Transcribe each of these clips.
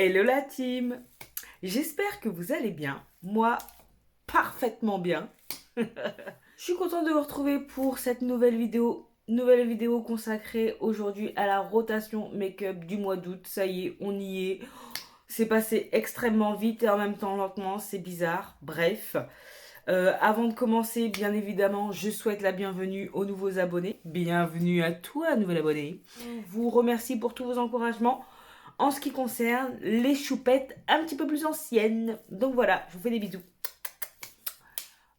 Hello la team! J'espère que vous allez bien. Moi, parfaitement bien. Je suis contente de vous retrouver pour cette nouvelle vidéo. Nouvelle vidéo consacrée aujourd'hui à la rotation make-up du mois d'août. Ça y est, on y est. C'est passé extrêmement vite et en même temps lentement. C'est bizarre. Bref. Avant de commencer, bien évidemment, je souhaite la bienvenue aux nouveaux abonnés. Bienvenue à toi, nouvel abonné. Je vous remercie pour tous vos encouragements. En ce qui concerne les choupettes un petit peu plus anciennes. Donc voilà, je vous fais des bisous.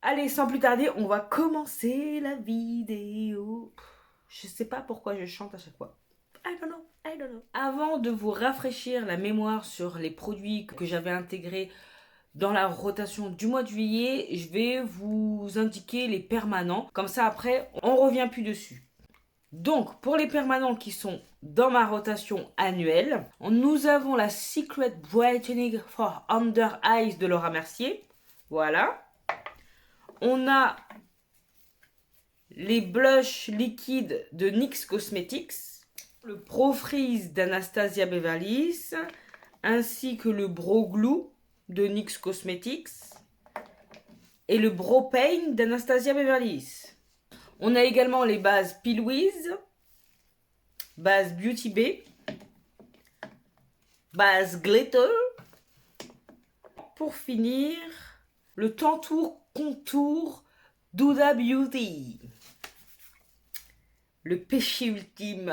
Allez, sans plus tarder, on va commencer la vidéo. Je sais pas pourquoi je chante à chaque fois. I don't know. Avant de vous rafraîchir la mémoire sur les produits que j'avais intégrés dans la rotation du mois de juillet, je vais vous indiquer les permanents. Comme ça, après, on revient plus dessus. Donc, pour les permanents qui sont dans ma rotation annuelle, nous avons la Secret Brightening for Under Eyes de Laura Mercier. Voilà. On a les blushs liquides de NYX Cosmetics, le Pro Freeze d'Anastasia Beverly Hills, ainsi que le Brow Glue de NYX Cosmetics et le Brow Paint d'Anastasia Beverly Hills. On a également les bases Pilwiz, base Beauty Bay, base Glitter. Pour finir, le Tantour Contour d'Huda Beauty. Le péché ultime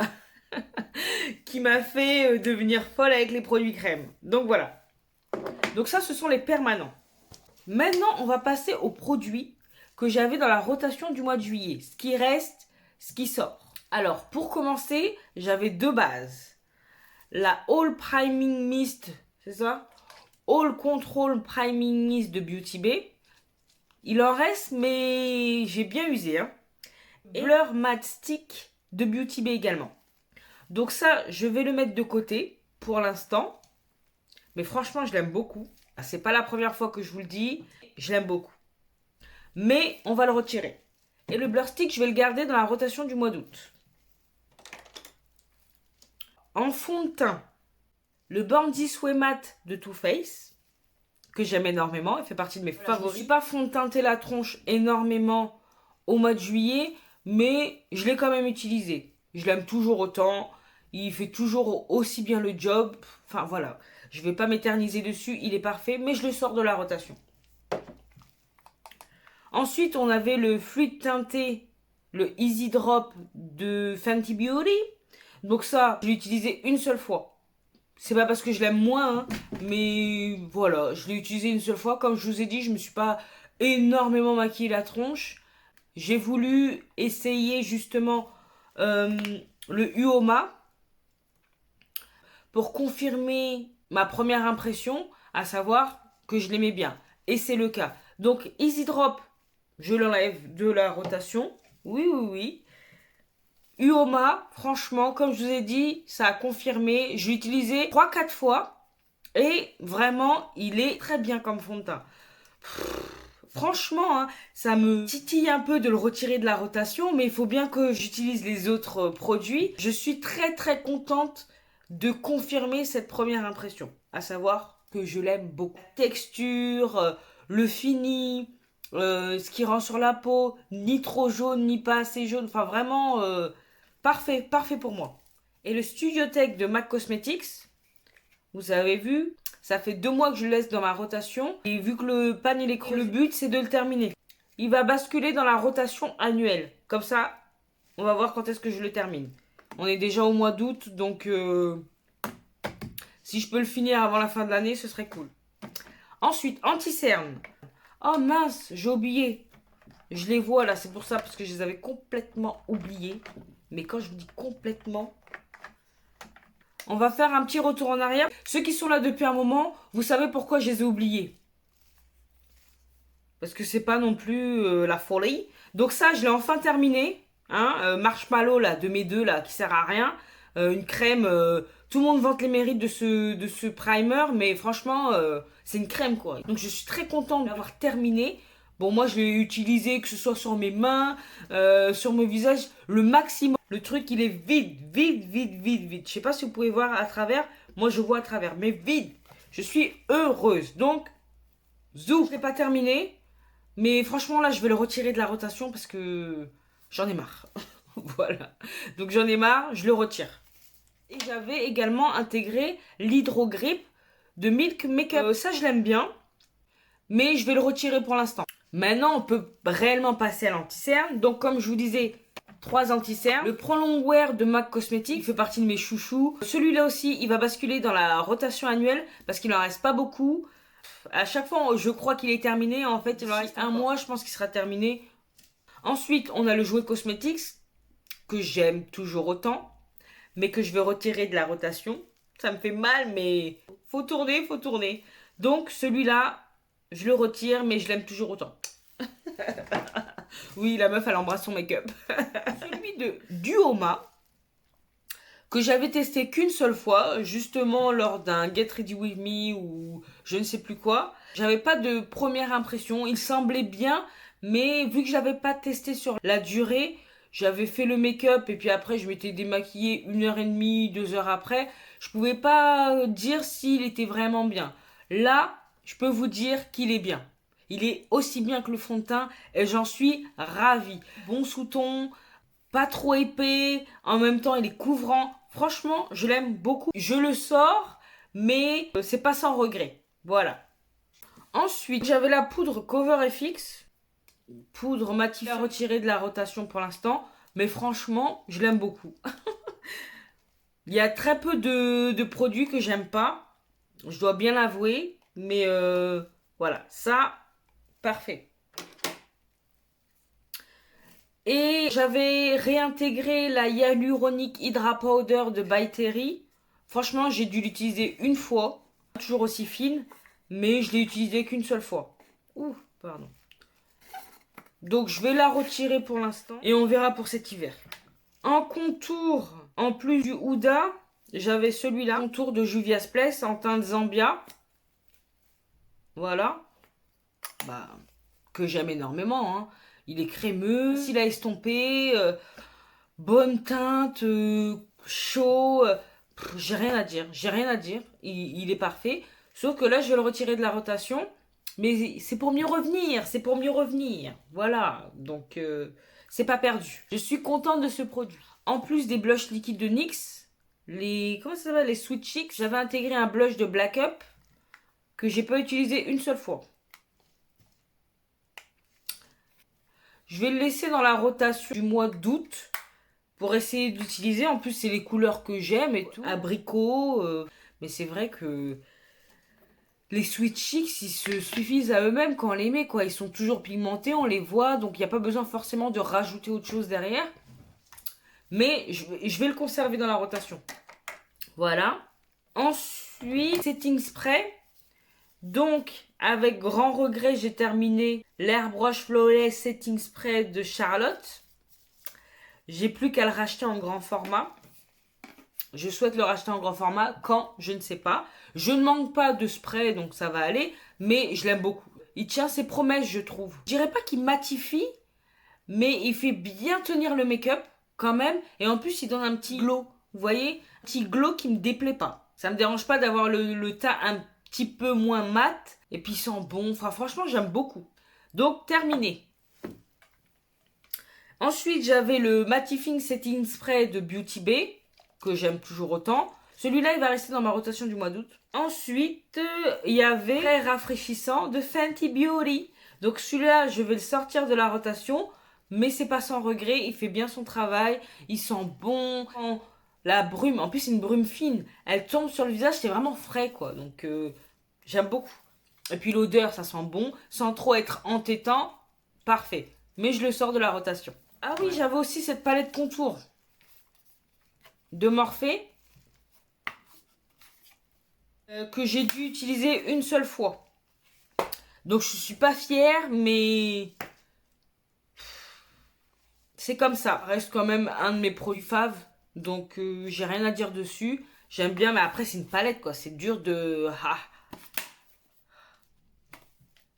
qui m'a fait devenir folle avec les produits crème. Donc voilà. Donc ça, ce sont les permanents. Maintenant, on va passer aux produits que j'avais dans la rotation du mois de juillet. Ce qui reste, ce qui sort. Alors, pour commencer, j'avais deux bases. La All Priming Mist, c'est ça? All Control Priming Mist de Beauty Bay. Il en reste, mais j'ai bien usé. Et Blur Matte Stick de Beauty Bay également. Donc ça, je vais le mettre de côté pour l'instant. Mais franchement, je l'aime beaucoup. C'est pas la première fois que je vous le dis. Je l'aime beaucoup. Mais on va le retirer. Et le Blur Stick, je vais le garder dans la rotation du mois d'août. En fond de teint, le Born This Way Matte de Too Faced, que j'aime énormément. Il fait partie de mes favoris. Je ne suis pas fond de teinter la tronche énormément au mois de juillet, mais je l'ai quand même utilisé. Je l'aime toujours autant. Il fait toujours aussi bien le job. Enfin voilà, je ne vais pas m'éterniser dessus. Il est parfait, mais je le sors de la rotation. Ensuite, on avait le fluide teinté, le Easy Drop de Fenty Beauty. Donc ça, je l'ai utilisé une seule fois. C'est pas parce que je l'aime moins, hein, mais voilà, je l'ai utilisé une seule fois. Comme je vous ai dit, je me suis pas énormément maquillé la tronche. J'ai voulu essayer justement le Uoma pour confirmer ma première impression, à savoir que je l'aimais bien. Et c'est le cas. Donc, Easy Drop, je l'enlève de la rotation. Oui. Uoma, franchement, comme je vous ai dit, ça a confirmé. Je l'ai utilisé 3-4 fois. Et vraiment, il est très bien comme fond de teint. Franchement, hein, ça me titille un peu de le retirer de la rotation. Mais il faut bien que j'utilise les autres produits. Je suis très contente de confirmer cette première impression. À savoir que je l'aime beaucoup. Texture, le fini... ce qui rend sur la peau, ni trop jaune, ni pas assez jaune. Enfin, vraiment, parfait pour moi. Et le Studio Tech de MAC Cosmetics, vous avez vu, ça fait 2 mois que je le laisse dans ma rotation. Et vu que le panel est creux, le but, c'est de le terminer. Il va basculer dans la rotation annuelle. Comme ça, on va voir quand est-ce que je le termine. On est déjà au mois d'août, donc si je peux le finir avant la fin de l'année, ce serait cool. Ensuite, anti-cerne. Oh mince, j'ai oublié. Je les vois là, c'est pour ça, parce que je les avais complètement oubliés. Mais quand je vous dis complètement, on va faire un petit retour en arrière. Ceux qui sont là depuis un moment, vous savez pourquoi je les ai oubliés. Parce que c'est pas non plus la folie. Donc ça, je l'ai enfin terminé. Marshmallow là, de mes deux là, qui sert à rien. Une crème, tout le monde vante les mérites de ce primer, mais franchement, c'est une crème quoi. Donc je suis très contente d'avoir terminé. Bon, moi je l'ai utilisé, que ce soit sur mes mains, sur mon visage, le maximum. Le truc, il est vide. Je sais pas si vous pouvez voir à travers. Moi, je vois à travers, mais vide. Je suis heureuse. Donc, zou, c'est pas terminé. Mais franchement, là, je vais le retirer de la rotation parce que j'en ai marre. Voilà. Donc, j'en ai marre, je le retire. Et j'avais également intégré l'Hydro-Grip de Milk Makeup. Ça, je l'aime bien. Mais je vais le retirer pour l'instant. Maintenant, on peut réellement passer à l'anti-cerne. Donc, comme je vous disais, 3 anti-cernes. Le Prolong Wear de MAC Cosmetics, il fait partie de mes chouchous. Celui-là aussi, il va basculer dans la rotation annuelle parce qu'il n'en reste pas beaucoup. À chaque fois, je crois qu'il est terminé. En fait, il en reste un mois, je pense qu'il sera terminé. Ensuite, on a le Jouet Cosmetics que j'aime toujours autant, mais que je vais retirer de la rotation. Ça me fait mal, mais faut tourner, faut tourner. Donc, celui-là, je le retire, mais je l'aime toujours autant. Oui, la meuf, elle embrasse son make-up. Celui de Duoma, que j'avais testé qu'une seule fois, justement lors d'un Get Ready With Me ou je ne sais plus quoi. J'avais pas de première impression, il semblait bien, mais vu que je l'avais pas testé sur la durée, j'avais fait le make-up et puis après je m'étais démaquillée 1h30, 2 heures après. Je pouvais pas dire s'il était vraiment bien. Là, je peux vous dire qu'il est bien. Il est aussi bien que le fond de teint et j'en suis ravie. Bon sous-ton, pas trop épais, en même temps il est couvrant. Franchement, je l'aime beaucoup. Je le sors, mais c'est pas sans regret. Voilà. Ensuite, j'avais la poudre Cover FX. Poudre matifiée à retirer de la rotation pour l'instant. Mais franchement, je l'aime beaucoup. Il y a très peu de produits que j'aime pas. Je dois bien l'avouer. Mais voilà, ça, parfait. Et j'avais réintégré la Hyaluronic Hydra Powder de By Terry. Franchement, j'ai dû l'utiliser une fois. Toujours aussi fine. Mais je l'ai utilisée qu'une seule fois. Ouh, pardon. Donc je vais la retirer pour l'instant. Et on verra pour cet hiver. En contour, en plus du Huda, j'avais celui-là. Contour de Juvia's Place en teinte Zambia. Voilà. Bah, que j'aime énormément, hein. Il est crémeux, facile à estomper, bonne teinte, chaud. J'ai rien à dire, j'ai rien à dire. Il est parfait. Sauf que là, je vais le retirer de la rotation. Mais c'est pour mieux revenir, c'est pour mieux revenir. Voilà, donc c'est pas perdu. Je suis contente de ce produit. En plus des blushs liquides de NYX, comment ça s'appelle, les Sweet Cheeks, j'avais intégré un blush de Black Up que j'ai pas utilisé une seule fois. Je vais le laisser dans la rotation du mois d'août pour essayer d'utiliser. En plus, c'est les couleurs que j'aime et tout. Abricot. Mais c'est vrai que les Sweet Cheeks, ils se suffisent à eux-mêmes quand on les met, quoi. Ils sont toujours pigmentés, on les voit. Donc, il n'y a pas besoin forcément de rajouter autre chose derrière. Mais je vais le conserver dans la rotation. Voilà. Ensuite, setting spray. Donc, avec grand regret, j'ai terminé l'Airbrush Flawless Setting Spray de Charlotte. J'ai plus qu'à le racheter en grand format. Je souhaite le racheter en grand format. Quand? Je ne sais pas. Je ne manque pas de spray, donc ça va aller. Mais je l'aime beaucoup. Il tient ses promesses, je trouve. Je dirais pas qu'il matifie, mais il fait bien tenir le make-up quand même. Et en plus, il donne un petit glow. Vous voyez? Un petit glow qui me déplaît pas. Ça me dérange pas d'avoir le teint un petit peu moins mat. Et puis il sent bon. Enfin, franchement, j'aime beaucoup. Donc, terminé. Ensuite, j'avais le Mattifying Setting Spray de Beauty Bay, que j'aime toujours autant. Celui-là, il va rester dans ma rotation du mois d'août. Ensuite, il y avait très rafraîchissant de Fenty Beauty. Donc celui-là, je vais le sortir de la rotation, mais c'est pas sans regret. Il fait bien son travail, il sent bon. La brume, en plus c'est une brume fine, elle tombe sur le visage, c'est vraiment frais, quoi. Donc j'aime beaucoup. Et puis l'odeur, ça sent bon, sans trop être entêtant, parfait. Mais je le sors de la rotation. Ah oui, j'avais aussi cette palette contour de Morphe que j'ai dû utiliser une seule fois. Donc je suis pas fière, mais c'est comme ça. Reste quand même un de mes produits faves, donc j'ai rien à dire dessus. J'aime bien, mais après c'est une palette, quoi. C'est dur de...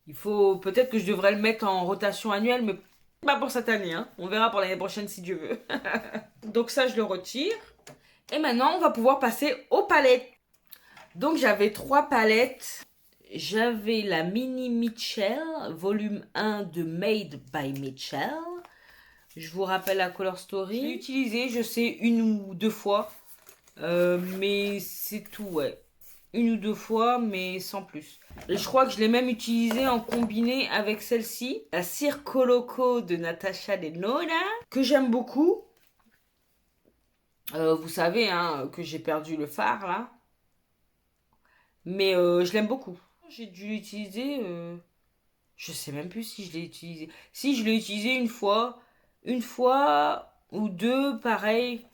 Il faut... Peut-être que je devrais le mettre en rotation annuelle, mais pas pour cette année, hein. On verra pour l'année prochaine si Dieu veut. Donc ça, je le retire. Et maintenant, on va pouvoir passer aux palettes. Donc j'avais 3 palettes. J'avais la Mini Mitchell, volume 1 de Made by Mitchell. Je vous rappelle la Color Story. Je l'ai utilisée, je sais, 1 ou 2 fois. Mais c'est tout, ouais. 1 ou 2 fois, mais sans plus. Et je crois que je l'ai même utilisée en combiné avec celle-ci. La Circo Loco de Natasha Denona. Que j'aime beaucoup. Vous savez hein, que j'ai perdu le fard, là. Mais je l'aime beaucoup. J'ai dû l'utiliser... Je sais même plus si je l'ai utilisé. Si, je l'ai utilisé une fois ou 2, pareil.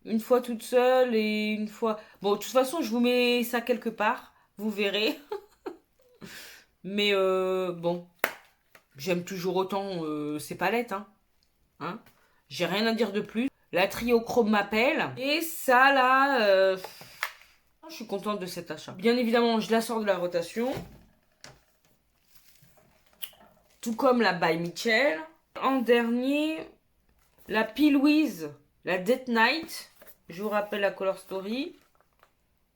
Une fois toute seule et une fois... Bon, de toute façon, je vous mets ça quelque part. Vous verrez. Mais bon, j'aime toujours autant ces palettes. Hein. J'ai rien à dire de plus. La Triochrome m'appelle. Et ça, là... je suis contente de cet achat. Bien évidemment, je la sors de la rotation. Tout comme la By Mitchell. En dernier, la P. Louise, la Death Knight. Je vous rappelle la Color Story.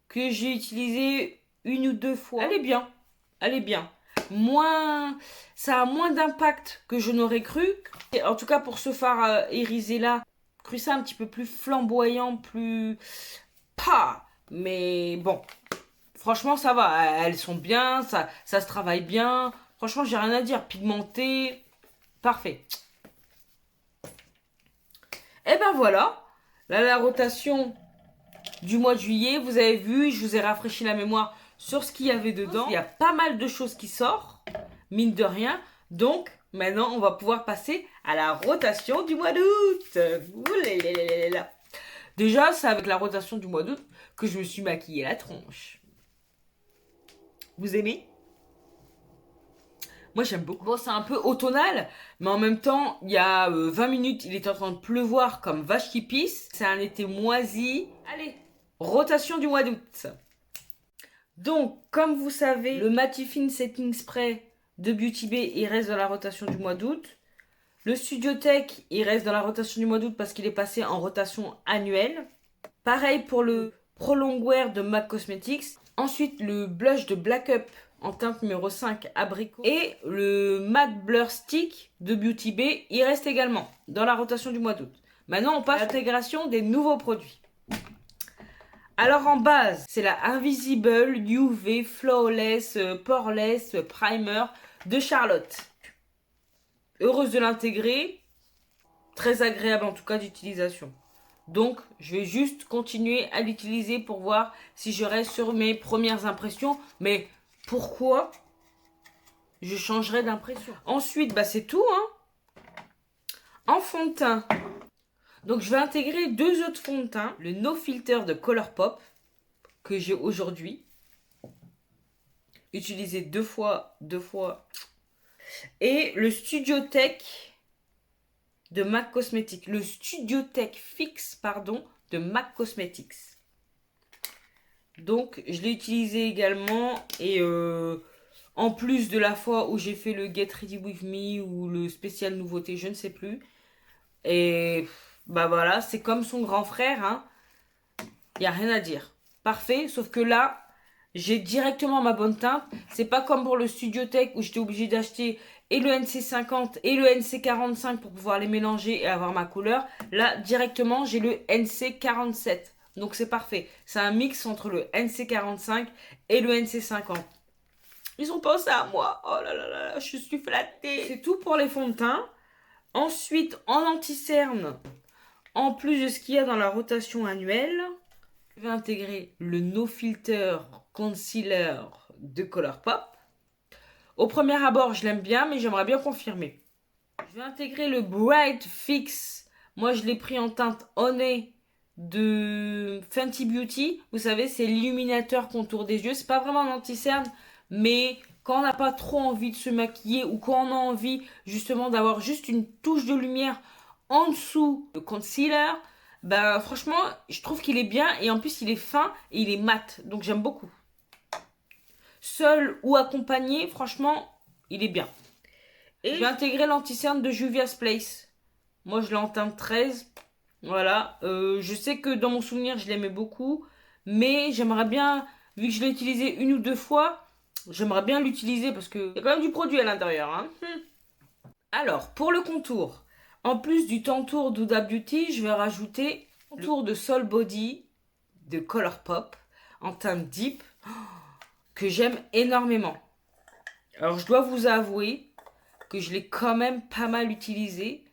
Que j'ai utilisée 1 ou 2 fois. Elle est bien. Elle est bien. Ça a moins d'impact que je n'aurais cru. Et en tout cas, pour ce fard irisé là, cru ça un petit peu plus flamboyant, plus... Pas. Mais bon. Franchement, ça va. Elles sont bien. Ça se travaille bien. Franchement, j'ai rien à dire. Pigmenté. Parfait. Et ben voilà. Là, la rotation du mois de juillet. Vous avez vu, je vous ai rafraîchi la mémoire sur ce qu'il y avait dedans. Il y a pas mal de choses qui sortent. Mine de rien. Donc, maintenant, on va pouvoir passer à la rotation du mois d'août. Déjà, c'est avec la rotation du mois d'août que je me suis maquillée la tronche. Vous aimez ? Moi, j'aime beaucoup. Bon, c'est un peu automnal, mais en même temps, il y a 20 minutes, il est en train de pleuvoir comme vache qui pisse. C'est un été moisi. Allez, rotation du mois d'août. Donc, comme vous savez, le Mattifine Setting Spray de Beauty Bay, il reste dans la rotation du mois d'août. Le Studio Tech, il reste dans la rotation du mois d'août parce qu'il est passé en rotation annuelle. Pareil pour le Prolong Wear de MAC Cosmetics. Ensuite, le blush de Black Up en teinte numéro 5 abricot. Et le Matte Blur Stick de Beauty Bay, il reste également dans la rotation du mois d'août. Maintenant, on passe à l'intégration des nouveaux produits. Alors en base, c'est la Invisible UV Flawless Poreless Primer de Charlotte. Heureuse de l'intégrer. Très agréable en tout cas d'utilisation. Donc, je vais juste continuer à l'utiliser pour voir si je reste sur mes premières impressions. Mais pourquoi je changerai d'impression? Ensuite, bah c'est tout. En fond de teint. Donc, je vais intégrer 2 autres fonds de teint. Le No Filter de Colourpop que j'ai aujourd'hui. Utilisé 2 fois. Et le Studio Tech de MAC Cosmetics. Le Studio Tech Fix, pardon, de MAC Cosmetics. Donc, je l'ai utilisé également. Et en plus de la fois où j'ai fait le Get Ready With Me ou le spécial nouveauté, je ne sais plus. Et bah voilà, c'est comme son grand frère. Il n'y a rien à dire. Parfait, sauf que là, j'ai directement ma bonne teinte. C'est pas comme pour le Studio Tech où j'étais obligée d'acheter et le NC50 et le NC45 pour pouvoir les mélanger et avoir ma couleur. Là, directement, j'ai le NC47. Donc c'est parfait. C'est un mix entre le NC45 et le NC50. Ils ont pensé à moi. Oh là là là, je suis flattée. C'est tout pour les fonds de teint. Ensuite, en anti-cerne, en plus de ce qu'il y a dans la rotation annuelle, je vais intégrer le No Filter Concealer de Colourpop. Au premier abord, je l'aime bien, mais j'aimerais bien confirmer. Je vais intégrer le Bright Fix. Moi, je l'ai pris en teinte Honey de Fenty Beauty. Vous savez, c'est l'illuminateur contour des yeux. C'est pas vraiment un anti-cerne, mais quand on n'a pas trop envie de se maquiller ou quand on a envie justement d'avoir juste une touche de lumière en dessous du concealer, ben franchement, je trouve qu'il est bien et en plus il est fin et il est mat. Donc j'aime beaucoup. Seul ou accompagné, franchement, il est bien. Et je vais intégrer l'anti-cerne de Juvia's Place. Moi, je l'ai en teinte 13. Voilà. Je sais que dans mon souvenir, je l'aimais beaucoup. Mais j'aimerais bien, vu que je l'ai utilisé une ou deux fois, j'aimerais bien l'utiliser parce qu'il y a quand même du produit à l'intérieur. Hein. Alors, pour le contour, en plus du Tantour d'Huda Beauty, je vais rajouter le contour de Sol Body de Colourpop en teinte deep que j'aime énormément. Alors, je dois vous avouer que je l'ai quand même pas mal utilisé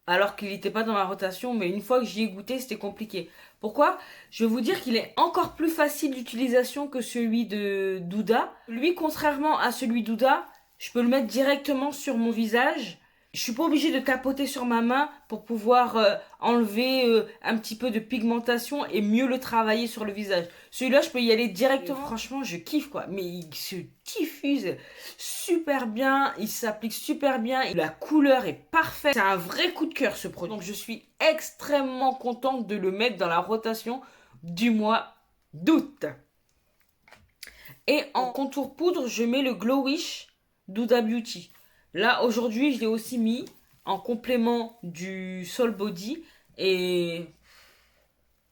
alors qu'il n'était pas dans ma rotation, mais une fois que j'y ai goûté, c'était compliqué. Pourquoi? Je vais vous dire qu'il est encore plus facile d'utilisation que celui de d'Huda. Lui, contrairement à celui d'Huda, je peux le mettre directement sur mon visage. Je suis pas obligée de tapoter sur ma main pour pouvoir enlever un petit peu de pigmentation et mieux le travailler sur le visage. Celui-là, je peux y aller directement. Et franchement, je kiffe quoi. Mais il se diffuse super bien, il s'applique super bien, la couleur est parfaite. C'est un vrai coup de cœur ce produit. Donc je suis extrêmement contente de le mettre dans la rotation du mois d'août. Et en contour poudre, je mets le Glow Wish d'Huda Beauty. Là, aujourd'hui, je l'ai aussi mis en complément du Sol Body. Et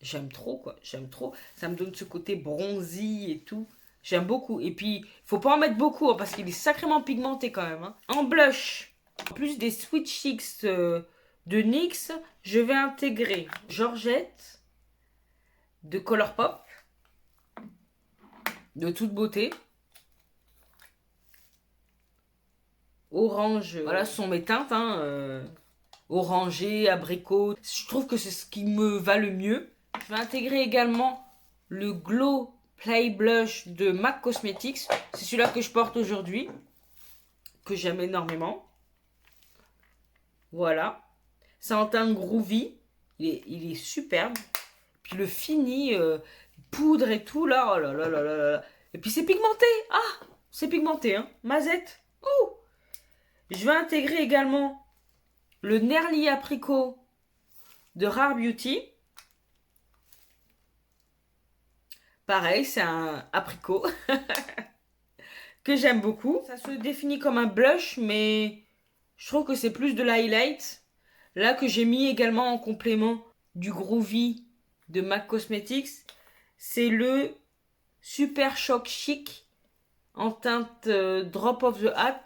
j'aime trop, quoi. J'aime trop. Ça me donne ce côté bronzy et tout. J'aime beaucoup. Et puis, faut pas en mettre beaucoup, hein, parce qu'il est sacrément pigmenté quand même. Hein. En blush, en plus des Sweet Cheeks de NYX, je vais intégrer Georgette de Colourpop. De toute beauté. Orange, voilà, ce sont mes teintes, hein, orangé, abricot. Je trouve que c'est ce qui me va le mieux. Je vais intégrer également le Glow Play Blush de MAC Cosmetics. C'est celui-là que je porte aujourd'hui, que j'aime énormément. Voilà. C'est en teinte groovy. Il est superbe. Puis le fini, poudre et tout, là, oh là là là là là. Et puis c'est pigmenté. Ah, c'est pigmenté, hein. Mazette. Ouh. Je vais intégrer également le Nerly Apricot de Rare Beauty. Pareil, c'est un apricot que j'aime beaucoup. Ça se définit comme un blush, mais je trouve que c'est plus de l'highlight. Là que j'ai mis également en complément du Groovy de MAC Cosmetics, c'est le Super Shock Chic en teinte Drop of the Hat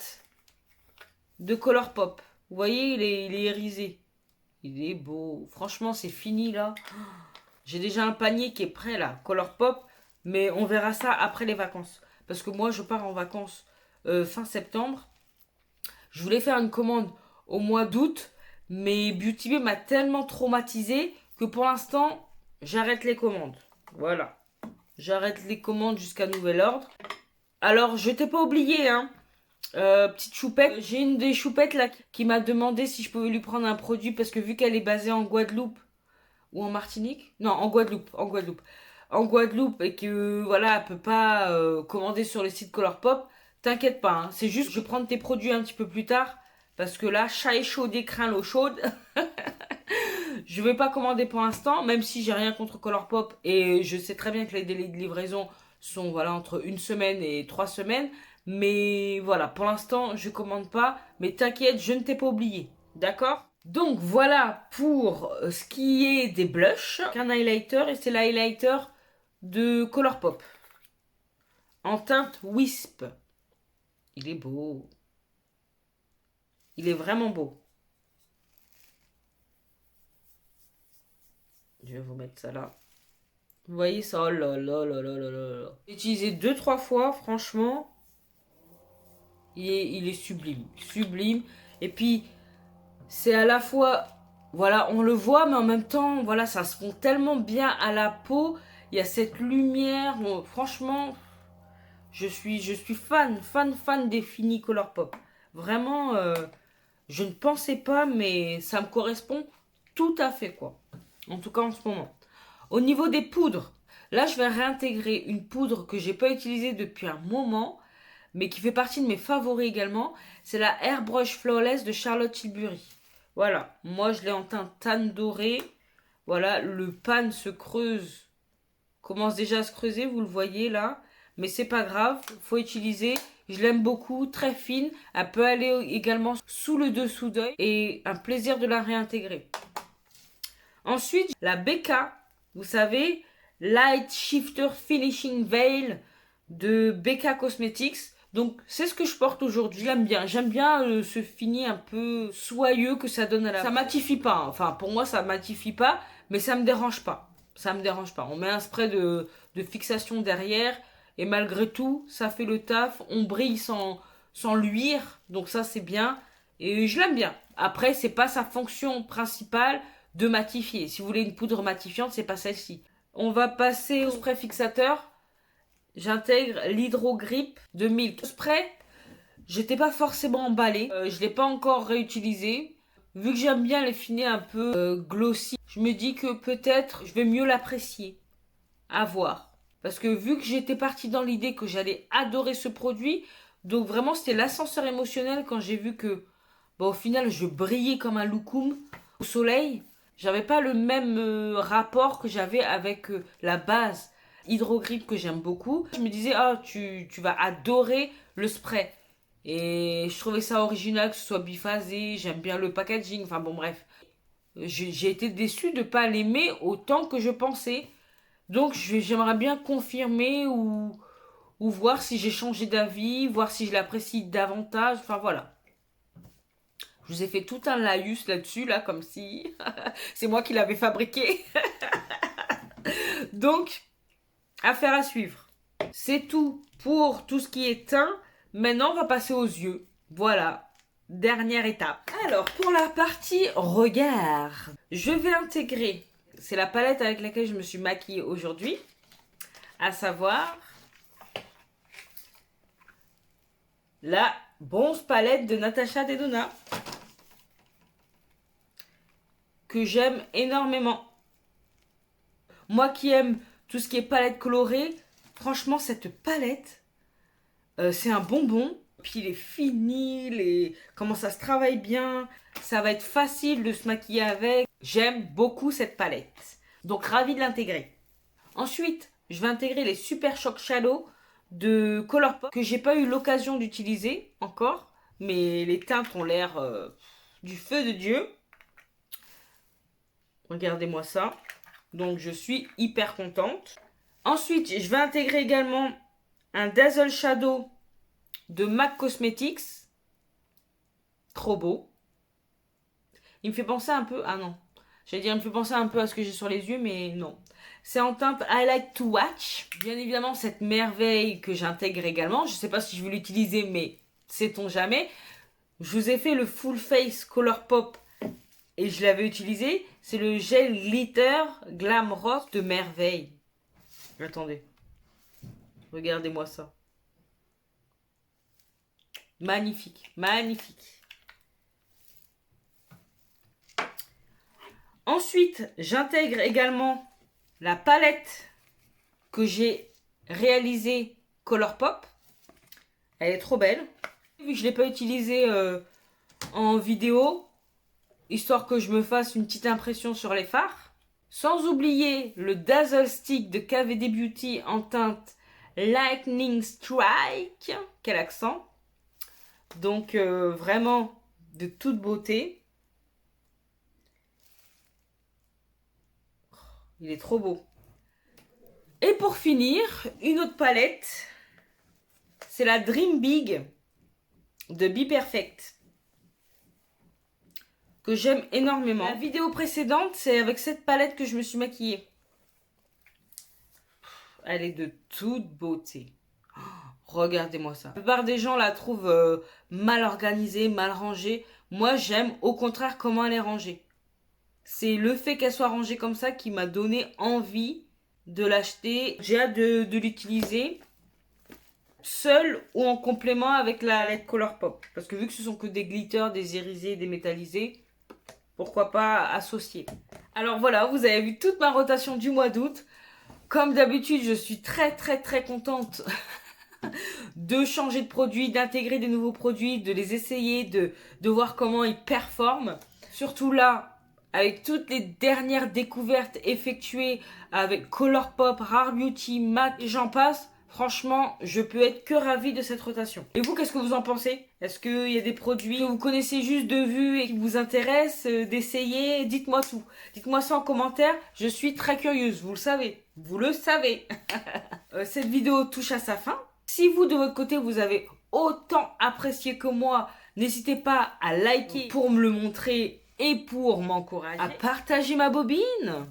de Colourpop. Vous voyez, il est irisé. Il est beau. Franchement, c'est fini là. J'ai déjà un panier qui est prêt là, Colourpop. Mais on verra ça après les vacances. Parce que moi, je pars en vacances fin septembre. Je voulais faire une commande au mois d'août. Mais Beauty Bay m'a tellement traumatisée que pour l'instant, j'arrête les commandes. Voilà. J'arrête les commandes jusqu'à nouvel ordre. Alors, je t'ai pas oublié, hein. Petite choupette. J'ai une des choupettes là qui m'a demandé si je pouvais lui prendre un produit parce que vu qu'elle est basée en Guadeloupe ou en Martinique, non en Guadeloupe et que voilà elle peut pas commander sur les sites Colourpop, t'inquiète pas, hein, c'est juste je vais prendre tes produits un petit peu plus tard parce que là chat est chaud craint l'eau chaude. Je vais pas commander pour l'instant même si j'ai rien contre Colourpop et je sais très bien que les délais de livraison sont voilà entre 1 semaine et 3 semaines. Mais voilà, pour l'instant, je commande pas. Mais t'inquiète, je ne t'ai pas oublié. D'accord? Donc voilà pour ce qui est des blushs. Un highlighter et c'est l'highlighter de Colourpop. En teinte Wisp. Il est beau. Il est vraiment beau. Je vais vous mettre ça là. Vous voyez ça? Oh là là là là là là. J'ai utilisé 2-3 fois, franchement. Il est sublime. Sublime. Et puis, c'est à la fois, voilà, on le voit, mais en même temps, voilà, ça se fond tellement bien à la peau. Il y a cette lumière. Bon, franchement, je suis fan des Fini Colourpop. Vraiment, je ne pensais pas, mais ça me correspond tout à fait, quoi. En tout cas, en ce moment. Au niveau des poudres, là, je vais réintégrer une poudre que j'ai pas utilisée depuis un moment, mais qui fait partie de mes favoris également. C'est la Airbrush Flawless de Charlotte Tilbury. Voilà, moi je l'ai en teinte tan doré. Voilà, le pan se creuse, commence déjà à se creuser, vous le voyez là. Mais c'est pas grave, faut utiliser. Je l'aime beaucoup, très fine. Elle peut aller également sous le dessous d'œil et un plaisir de la réintégrer. Ensuite, la BK, vous savez, Light Shifter Finishing Veil de BK Cosmetics. Donc c'est ce que je porte aujourd'hui, j'aime bien ce fini un peu soyeux que ça donne à la... Ça matifie pas, hein. Enfin pour moi ça matifie pas, mais ça me dérange pas. Ça me dérange pas. On met un spray de fixation derrière et malgré tout ça fait le taf, on brille sans luire, donc ça c'est bien et je l'aime bien. Après c'est pas sa fonction principale de matifier. Si vous voulez une poudre matifiante, c'est pas celle-ci. On va passer au spray fixateur. J'intègre l'Hydro Grip de Milk. Le spray, j'étais pas forcément emballée. Je l'ai pas encore réutilisé. Vu que j'aime bien les finis un peu glossy, je me dis que peut-être je vais mieux l'apprécier. À voir. Parce que vu que j'étais partie dans l'idée que j'allais adorer ce produit, donc vraiment c'était l'ascenseur émotionnel quand j'ai vu que au final je brillais comme un loukoum au soleil. J'avais pas le même rapport que j'avais avec la base Hydro Grip que j'aime beaucoup. Je me disais, ah, tu vas adorer le spray. Et je trouvais ça original que ce soit biphasé. J'aime bien le packaging. Enfin bon, bref. J'ai été déçue de ne pas l'aimer autant que je pensais. Donc j'aimerais bien confirmer ou voir si j'ai changé d'avis, voir si je l'apprécie davantage. Enfin voilà. Je vous ai fait tout un laïus là-dessus, là, comme si c'est moi qui l'avais fabriqué. Donc, affaire à suivre. C'est tout pour tout ce qui est teint. Maintenant, on va passer aux yeux. Voilà, dernière étape. Alors, pour la partie regard, je vais intégrer, c'est la palette avec laquelle je me suis maquillée aujourd'hui, à savoir la Bronze Palette de Natasha Denona, que j'aime énormément. Moi qui aime tout ce qui est palette colorée, franchement cette palette, c'est un bonbon. Puis il est fini, comment ça se travaille bien. Ça va être facile de se maquiller avec. J'aime beaucoup cette palette. Donc ravie de l'intégrer. Ensuite, je vais intégrer les Super Shock Shadow de Colourpop que j'ai pas eu l'occasion d'utiliser encore. Mais les teintes ont l'air du feu de Dieu. Regardez-moi ça. Donc je suis hyper contente. Ensuite, je vais intégrer également un Dazzle Shadow de MAC Cosmetics. Trop beau. Il me fait penser un peu... Ah non. J'allais dire, il me fait penser un peu à ce que j'ai sur les yeux, mais non. C'est en teinte I Like to Watch. Bien évidemment, cette merveille que j'intègre également. Je ne sais pas si je vais l'utiliser, mais sait-on jamais. Je vous ai fait le Full Face Colourpop et je l'avais utilisé. C'est le gel glitter Glam Rose de merveille. Attendez. Regardez-moi ça. Magnifique. Magnifique. Ensuite, j'intègre également la palette que j'ai réalisée Colourpop. Elle est trop belle. Vu que je ne l'ai pas utilisée en vidéo, histoire que je me fasse une petite impression sur les fards. Sans oublier le Dazzle Stick de KVD Beauty en teinte Lightning Strike. Quel accent! Donc vraiment de toute beauté. Il est trop beau. Et pour finir, une autre palette. C'est la Dream Big de Be Perfect. Que j'aime énormément. La vidéo précédente, c'est avec cette palette que je me suis maquillée. Elle est de toute beauté. Oh, regardez-moi ça. La plupart des gens la trouvent mal organisée, mal rangée. Moi, j'aime au contraire comment elle est rangée. C'est le fait qu'elle soit rangée comme ça qui m'a donné envie de l'acheter. J'ai hâte de l'utiliser seule ou en complément avec la LED Colourpop. Parce que vu que ce sont que des glitters, des irisés, des métallisés, pourquoi pas associer. Alors voilà, vous avez vu toute ma rotation du mois d'août. Comme d'habitude, je suis très contente de changer de produit, d'intégrer des nouveaux produits, de les essayer, de voir comment ils performent. Surtout là, avec toutes les dernières découvertes effectuées avec Colourpop, Rare Beauty, MAC et j'en passe, Franchement, je peux être que ravie de cette rotation. Et vous, qu'est-ce que vous en pensez? Est-ce qu'il y a des produits que vous connaissez juste de vue et qui vous intéressent d'essayer? Dites-moi tout. Dites-moi ça en commentaire. Je suis très curieuse, vous le savez. Vous le savez. Cette vidéo touche à sa fin. Si vous, de votre côté, vous avez autant apprécié que moi, n'hésitez pas à liker pour me le montrer et pour m'encourager à partager ma bobine.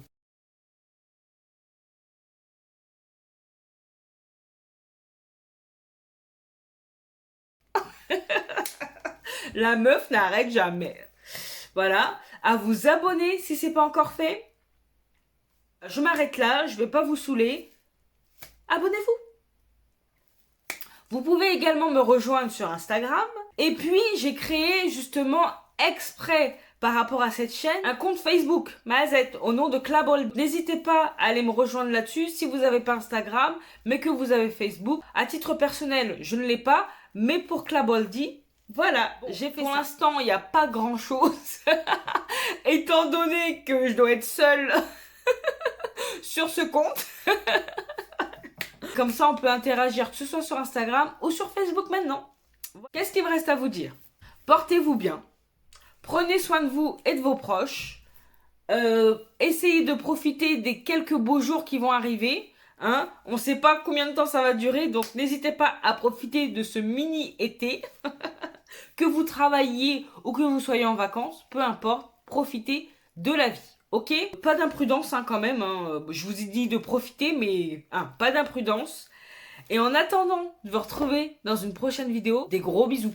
La meuf n'arrête jamais. Voilà, à vous abonner si c'est pas encore fait. Je m'arrête là, je vais pas vous saouler. Abonnez-vous. Vous pouvez également me rejoindre sur Instagram. Et puis, j'ai créé justement exprès par rapport à cette chaîne un compte Facebook, Mazette, au nom de Clabol. N'hésitez pas à aller me rejoindre là-dessus si vous n'avez pas Instagram, mais que vous avez Facebook. À titre personnel, je ne l'ai pas, mais pour Claboldi, voilà, bon, j'ai fait. Pour l'instant, il n'y a pas grand-chose, étant donné que je dois être seule sur ce compte. Comme ça, on peut interagir, que ce soit sur Instagram ou sur Facebook maintenant. Qu'est-ce qu'il me reste à vous dire? Portez-vous bien. Prenez soin de vous et de vos proches. Essayez de profiter des quelques beaux jours qui vont arriver. Hein? On ne sait pas combien de temps ça va durer, donc n'hésitez pas à profiter de ce mini-été. Que vous travailliez ou que vous soyez en vacances, peu importe, profitez de la vie. Ok? Pas d'imprudence hein, quand même. Hein. Je vous ai dit de profiter, mais hein, pas d'imprudence. Et en attendant de vous retrouver dans une prochaine vidéo, des gros bisous.